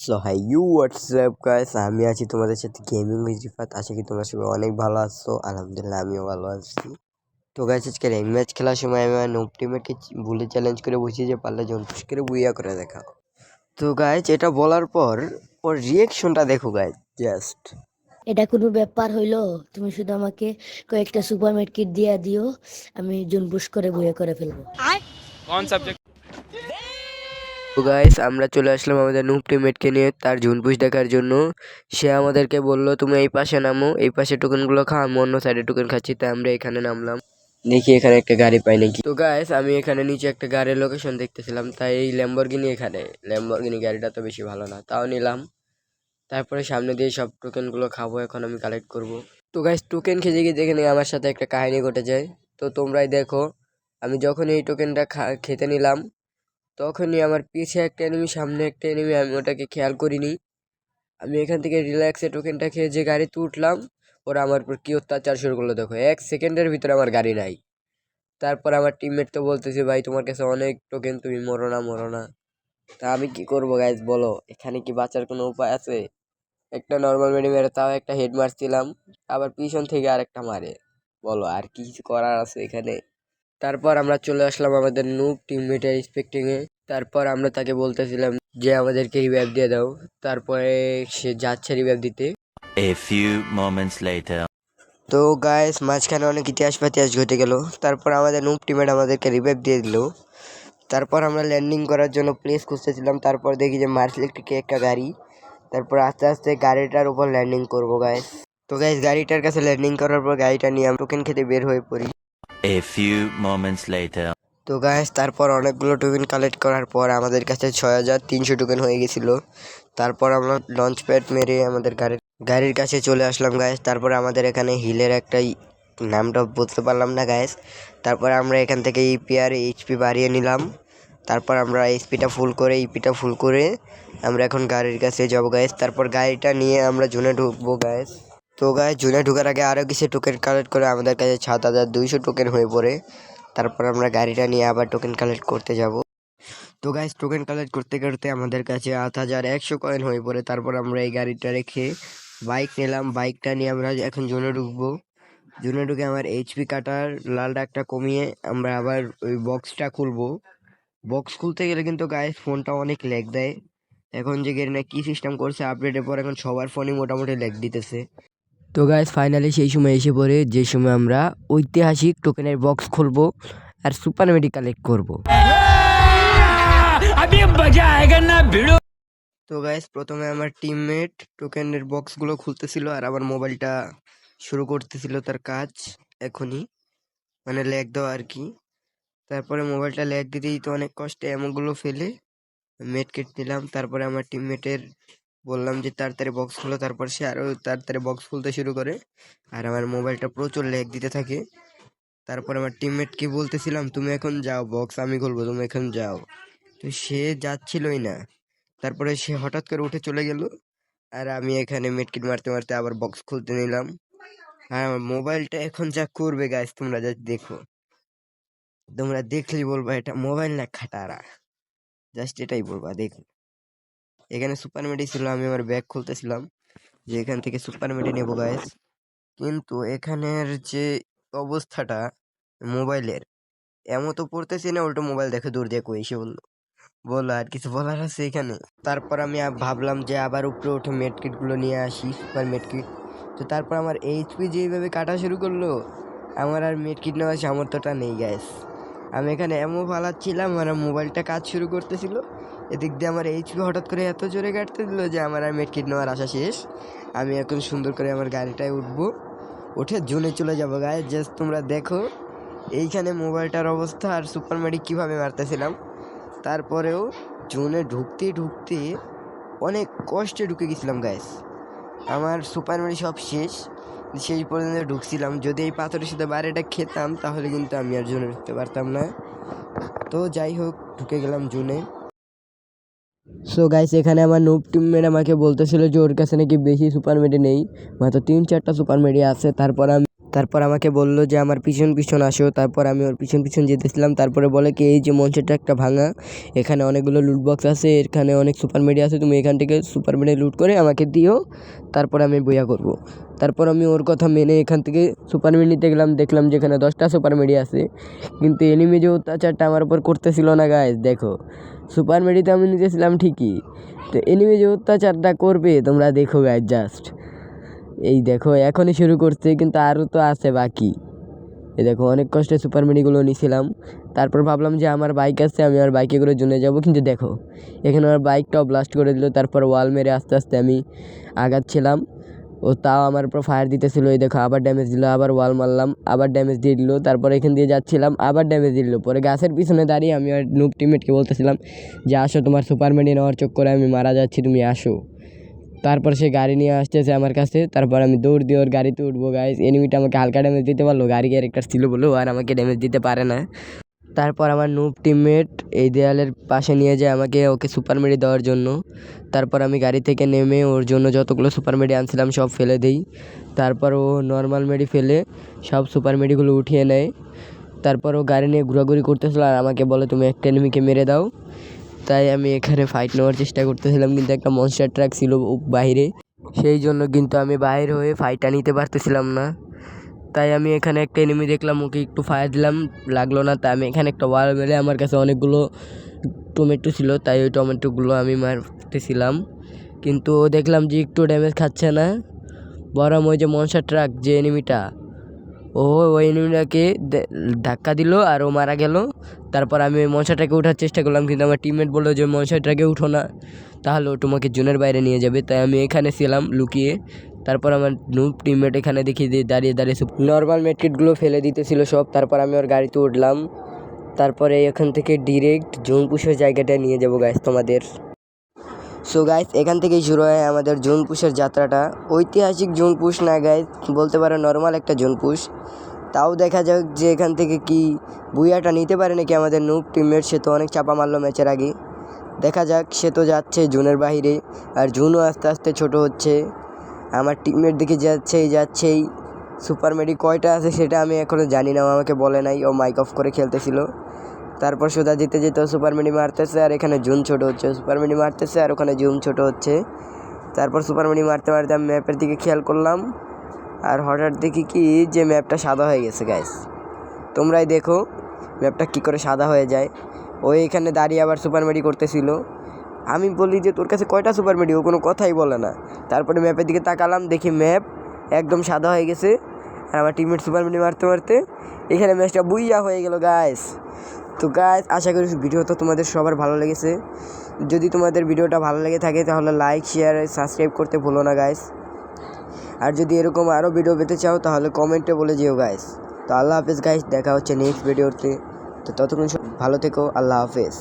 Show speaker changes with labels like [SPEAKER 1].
[SPEAKER 1] So hi you what's up guys, আমি আছি তোমাদের সাথে গেমিং উইথ রিফাত। আশা করি তোমরা সবাই অনেক ভালো আছো। আলহামদুলিল্লাহ আমিও ভালো আছি। তো গাইস আজকে র্যাঙ্ক ম্যাচ খেলার সময় আমি আমার নোব টিমমেটকে ভুলে চ্যালেঞ্জ করে বসি যে পারলে জম্পুশ করে বুইয়া করে দেখাও। তো গাইস এটা বলার পর ওর রিয়েকশনটা দেখো গাইস, জাস্ট
[SPEAKER 2] এটা কোনো ব্যাপার হইলো? তুমি শুধু আমাকে কয়েকটা সুপার কিট দিয়া দিও, আমি জুনপুশ করে বইয়া করে ফেলবো।
[SPEAKER 3] कौन सब्जेक्ट
[SPEAKER 1] তো গাইস আমরা চলে আসলাম আমাদের নুব টিমমেটকে নিয়ে তার ঝুনপুশ দেখার জন্য। সে আমাদেরকে বললো তুমি এই পাশে নামো, এই পাশে টোকেনগুলো খাও, আমি অন্য সাইডে টোকেন খাচ্ছি। তাই আমরা এখানে নামলাম, দেখি এখানে একটা গাড়ি পাই নাকি। তো গাইস আমি এখানে নিচে একটা গাড়ির লোকেশন দেখতেছিলাম, তাই এই ল্যাম্বরগিনি, এখানে ল্যাম্বরগিনি গাড়িটা তো বেশি ভালো না, তাও নিলাম। তারপরে সামনে দিয়ে সব টোকেনগুলো খাবো, এখন আমি কালেক্ট করব। তো গাইস টোকেন খেতে গিয়ে দেখে নিই আমার সাথে একটা কাহিনী ঘটে যায়। তো তোমরাই দেখো, আমি যখন এই টোকেনটা খেতে নিলাম তখনই আমার পিছে একটা এনিমি, সামনে একটা এনিমি, আমি ওটাকে খেয়াল করিনি। আমি এখান থেকে রিল্যাক্সে টোকেনটা খেয়ে যে গাড়িতে উঠলাম, ওরা আমার উপর কি অত্যাচার শুরু করলো দেখো, 1 সেকেন্ডের ভিতরে আমার গাড়ি নাই। তারপর আমার টিমমেট তো বলতেছে ভাই তোমার কাছে অনেক টোকেন, তুমি মরো না মরো না। তা আমি কি করবো গাইজ বলো, এখানে কি বাঁচার কোনো উপায় আছে? একটা নর্মাল মেডি মেরে তাও একটা হেড মারছিলাম, আবার পিছন থেকে আরেকটা মারে, বলো আর কি কিছু করার আছে এখানে? তারপর আমরা চলে আসলাম আমাদের নুব টিমমেটের স্পেক্টিং এ। তারপর আমরা তাকে বলতেছিলাম যে আমাদেরকে রিভাইভ দিয়ে দাও। তারপরে সে যাচ্ছে রিভাইভ দিতে।
[SPEAKER 4] A few moments later.
[SPEAKER 1] তো গাইস মাঝখানে অনেক ইতিহাস পাতিহাস ঘটে গেল। তারপর আমাদের নুব টিমমেট আমাদেরকে রিভাইভ দিয়ে দিল। তারপর আমরা ল্যান্ডিং করার জন্য প্লেস খুঁজতেছিলাম, তারপর দেখি যে মার্সেল একটা গাড়ি। তারপর আস্তে আস্তে গাড়িটার উপর ল্যান্ডিং করবো গাইস। তো গাইস গাড়িটার কাছে ল্যান্ডিং করার পর গাড়িটা নিয়ে আমরা টোকেন খেতে বের হয়ে পড়ি।
[SPEAKER 4] A few moments later.
[SPEAKER 1] তো গাইস তারপর অনেকগুলো টোকেন কালেক্ট করার পর আমাদের কাছে 6300 টোকেন হয়ে গেছিল। তারপর আমরা লঞ্চ প্যাড মেরে আমাদের গাড়ির কাছে চলে আসলাম গাইস। তারপর আমাদের এখানে হিলের একটা নামটা বলতে পারলাম না গাইস। তারপর আমরা এখান থেকে ইপি আর এইচপি বাড়িয়ে নিলাম। তারপর আমরা এইচপিটা ফুল করে ইপিটা ফুল করে আমরা এখন গাড়ির কাছে যাবো গাইস। তারপর গাড়িটা নিয়ে আমরা জুনে ঢুকবো গাইস। তো গাইস জুনে ঢুকার আগে আরও কিছু টোকেন কালেক্ট করে আমাদের কাছে 7200 টোকেন হয়ে পড়ে। তারপর আমরা গাড়িটা নিয়ে আবার টোকেন কালেক্ট করতে যাব। তো গাইস টোকেন কালেক্ট করতে করতে আমাদের কাছে 8100 কয়েন হয়ে পড়ে। তারপর আমরা এই গাড়িটা রেখে বাইক নিলাম, বাইকটা নিয়ে আমরা এখন জোনে ঢুকবো। জোনে ঢুকে আমার এইচপি কাটার লাল ডাকটা কমিয়ে আমরা আবার ওই বক্সটা খুলবো। বক্স খুলতে গেলে কিন্তু গাইস ফোনটা অনেক ল্যাগ দেয়। এখন যে গেরিনা কি সিস্টেম করছে আপডেটের পর, এখন সবার ফোনই মোটামুটি ল্যাগ দিতেছে। তো গাইস ফাইনালি সেই সময় এসে পড়ে যে সময় আমরা ঐতিহাসিক টোকেনের বক্স খুলবো আর সুপার মেডি কালেক্ট করবো।
[SPEAKER 3] अभी मजा आएगा ना भिड़ो।
[SPEAKER 1] তো গাইস প্রথমে আমার টিমমেট টোকেনের বক্সগুলো খুলতেছিল আর আমার মোবাইলটা শুরু করতেছিল তার কাজ এখনই, মানে ল্যাগ দেওয়া আর কি। তারপরে মোবাইলটা ল্যাগ দিতেই তো অনেক কষ্টে এমনগুলো ফেলে মেড কিট নিলাম। তারপরে আমার টিমমেটের বললাম যে তাড়াতাড়ি বক্স খুলো, তারপর সে আরও তাড়াতাড়ি বক্স খুলতে শুরু করে আর আমার মোবাইলটা প্রচুর ল্যাগ দিতে থাকে। তারপর আমার টিমমেটকে বলতেছিলাম তুমি এখন যাও, বক্স আমি খুলবো, তুমি এখন যাও। তো সে যাচ্ছিলই না। তারপরে সে হঠাৎ করে উঠে চলে গেল আর আমি এখানে মেডকিট মারতে মারতে আবার বক্স খুলতে নিলাম। আর আমার মোবাইলটা এখন যা করবে গাইস তোমরা যা দেখো, তোমরা দেখলেই বলবা এটা মোবাইল না খাটারা, জাস্ট এটাই বলবা। দেখো এখানে সুপার মেডি ছিল, আমি আমার ব্যাগ খুলতেছিলাম যে এখান থেকে সুপার মেডি নেবো গাইস। কিন্তু এখানের যে অবস্থাটা মোবাইলের, এমন তো পড়তেছি না, উল্টো মোবাইল দেখে দূর দিয়ে এসে বললো। বলো আর কিছু বলার আছে এখানে? তারপর আমি ভাবলাম যে আবার উপরে উঠে মেডকিট গুলো নিয়ে আসি, সুপার মেডকিট। তো তারপর আমার এইচপি যেভাবে কাটা শুরু করলো, আমার আর মেডকিট নেওয়ার সামর্থ্যটা নেই গ্যাস। আমি এখানে এমন পালাচ্ছিলাম, আমার মোবাইলটা কাজ শুরু করতেছিল, এদিক দিয়ে আমার এইচপি হঠাৎ করে এত জোরে কাটতে দিল যে আমার আর মেডকিট নেওয়ার আশা শেষ। আমি এখন সুন্দর করে আমার গাড়িটায় উঠবো, উঠে জোনে চলে যাবো গায়ে। জাস্ট তোমরা দেখো এইখানে মোবাইলটার অবস্থা আর সুপার মেডিক কীভাবে মারতেছিলাম। তারপরেও জোনে ঢুকতে ঢুকতে অনেক কষ্টে ঢুকে গেছিলাম গাইস। আমার সুপার মেডি সব শেষ, সেই পর্যন্ত ঢুকছিলাম। যদি এই পাথরের সাথে বাইরেটা খেতাম তাহলে কিন্তু আমি আর জোনে ঢুকতে পারতাম না। তো যাই হোক ঢুকে গেলাম জোনে। সো গাইস এখানে আমার নুব টিমমেট আমাকে বলতেছিল যে ওর কাছে নাকি বেশি সুপার মেডি নেই, মাত্র 3-4টা সুপার মেডি আছে। তারপর আমাকে বলল যে আমার পিছন পিছন আসো। তারপর আমি ওর পিছন পিছন যেতেছিলাম। তারপরে বলে কি এই যে মঞ্চের ট্রাকটা ভাঙা, এখানে অনেকগুলো লুট বক্স আছে, এখানে অনেক সুপার মেডি আছে, তুমি এখান থেকে সুপার মেডি লুট করে আমাকে দিও, তারপর আমি বইয়া করব। তারপর আমি ওর কথা মেনে এখান থেকে সুপার মেডি নিতে গেলাম, দেখলাম যেখানে 10টা সুপার মেডি আছে, কিন্তু এনিমি যে অত্যাচারটা আমার উপর করতেছিল না গাইস, দেখো সুপার মেডি তো আমি নিতেছিলাম ঠিকই, তো এনিমি যে অত্যাচারটা করবে তোমরা দেখো গাইস জাস্ট। এই দেখো এখনই শুরু করছে, কিন্তু আরও তো আছে বাকি। এই দেখো অনেক কষ্টে সুপার মিনিগুলো নিয়েছিলাম। তারপর ভাবলাম যে আমার বাইক আছে, আমি আর বাইকে করে জন্য যাব, কিন্তু দেখো এখানে আমার বাইকটাও ব্লাস্ট করে দিল। তারপর ওয়াল মেরে আস্তে আস্তে আমি আগাচ্ছিলাম, ও তাও আমার উপর ফায়ার দিতেছিল। এই দেখো আবার ড্যামেজ দিল, আবার ওয়াল মারলাম, আবার ড্যামেজ দিয়ে দিল। তারপর এখান দিয়ে যাচ্ছিলাম, আবার ড্যামেজ দিল। পরে গাছের পিছনে দাঁড়িয়ে আমি আর নুব টিমমেটকে বলতেছিলাম যে আসো, তোমার সুপার মেডি নেওয়ার চক্করে আমি মারা যাচ্ছি, তুমি আসো। তারপর সে গাড়ি নিয়ে আসতেছে আমার কাছে। তারপর আমি দৌড় দিয়ে ওর গাড়িতে উঠবো গাইস। এনিমিটা আমাকে হালকা ড্যামেজ দিতে পারলো, গাড়ি ক্যারেক্টার ছিল বলে আর আমাকে ড্যামেজ দিতে পারে না। তারপর আমার নুব টিমমেট এই দেয়ালের পাশে নিয়ে যায় আমাকে, ওকে সুপার মেডি দেওয়ার জন্য। তারপর আমি গাড়ি থেকে নেমে ওর জন্য যতগুলো সুপার মেডি আনছিলাম সব ফেলে দিই। তারপর ও নর্মাল মেডি ফেলে সব সুপার মেডিগুলো উঠিয়ে নেয়। তারপর ও গাড়ি নিয়ে ঘোরাঘুরি করতেছিল আর আমাকে বলে তুমি একটা এনিমিকে মেরে দাও। তাই আমি এখানে ফাইট নেওয়ার চেষ্টা করতেছিলাম, কিন্তু একটা মনস্টার ট্রাক ছিল বাইরে, সেই জন্য কিন্তু আমি বাইরে হয়ে ফাইটটা নিতে পারতেছিলাম না। তাই আমি এখানে একটা এনিমি দেখলাম, ওকে একটু ফায়ার দিলাম, লাগলো না। তাই আমি এখানে একটা ওয়াল মেরে, আমার কাছে অনেকগুলো টমেটো ছিল, তাই ওই টমেটোগুলো আমি মারতেছিলাম, কিন্তু দেখলাম যে একটু ড্যামেজ খাচ্ছে না। বরং ওই যে মনস্টার ট্রাক যে এনিমিটা, ওই এনিমিটাকে ধাক্কা দিল আর ও মারা গেল। তারপর আমি ওই মনস্টারটাকে ওঠার চেষ্টা করলাম, কিন্তু আমার টিমমেট বললো যে মনস্টারটাকে উঠো না, তাহলে ও তোমাকে জোনের বাইরে নিয়ে যাবে। তাই আমি এখানে ছিলাম লুকিয়ে। তারপর আমার নুব টিমমেট এখানে দেখি দিয়ে দাঁড়িয়ে দাঁড়িয়ে নর্মাল মেডকিটগুলো ফেলে দিতেছিল সব। তারপর আমি ওর গাড়িতে উঠলাম। তারপরে এখান থেকে ডিরেক্ট জোন পুশের জায়গাটায় নিয়ে যাবো গাইস তোমাদের। সো গাইস এখান থেকেই শুরু হয় আমাদের জোন পুশের যাত্রাটা। ঐতিহাসিক জোন পুশ না গাইস, বলতে পারো নর্মাল একটা জোন পুশ। তাও দেখা যাক যে এখান থেকে কি বুইয়াটা নিতে পারে নাকি আমাদের নুব টিমমেট। সে তো অনেক চাপা মারলো ম্যাচের আগে, দেখা যাক। সে তো যাচ্ছে জোনের বাইরে, আর জোনও আস্তে আস্তে ছোট হচ্ছে। আমার টিমমেট দিকে যাচ্ছেই। সুপার মেডি কয়টা আছে সেটা আমি এখনও জানি না, ও আমাকে বলে নাই, ও মাইক অফ করে খেলতেছিল। তারপর সোজা যেতে যেতে সুপার মিনি মারতেছে আর এখানে জুন ছোট হচ্ছে, সুপার মিনি মারতেছে আর ওখানে জুন ছোট হচ্ছে। তারপর সুপার মিনি মারতে মারতে আমি ম্যাপের দিকে খেয়াল করলাম, আর হঠাৎ দেখি কি যে ম্যাপটা সাদা হয়ে গেছে গাইস। তোমরাই দেখো ম্যাপটা কী করে সাদা হয়ে যায়। ও এখানে দাঁড়িয়ে আবার সুপার মেডি করতেছিল। আমি বলি যে তোর কাছে কয়টা সুপার মেডি, ও কোনো কথাই বলে না। তারপরে ম্যাপের দিকে তাকালাম, দেখি ম্যাপ একদম সাদা হয়ে গেছে, আর আমার টিমমেট সুপার মেডি মারতে মারতে এখানে ম্যাচটা বুইয়া হয়ে গেল গাইস। তো গাইস আশা করি ভিডিওটা তোমাদের সবার ভালো লেগেছে। যদি তোমাদের ভিডিওটা ভালো লেগে থাকে তাহলে লাইক শেয়ার সাবস্ক্রাইব করতে ভুলো না গাইস। আর যদি এরকম আরও ভিডিও পেতে চাও তাহলে কমেন্টে বলে যেও গাইস। তো আল্লাহ হাফেজ গাইস, দেখা হচ্ছে নেক্সট ভিডিওতে। তো ততক্ষণ ভালো থেকো, আল্লাহ হাফেজ।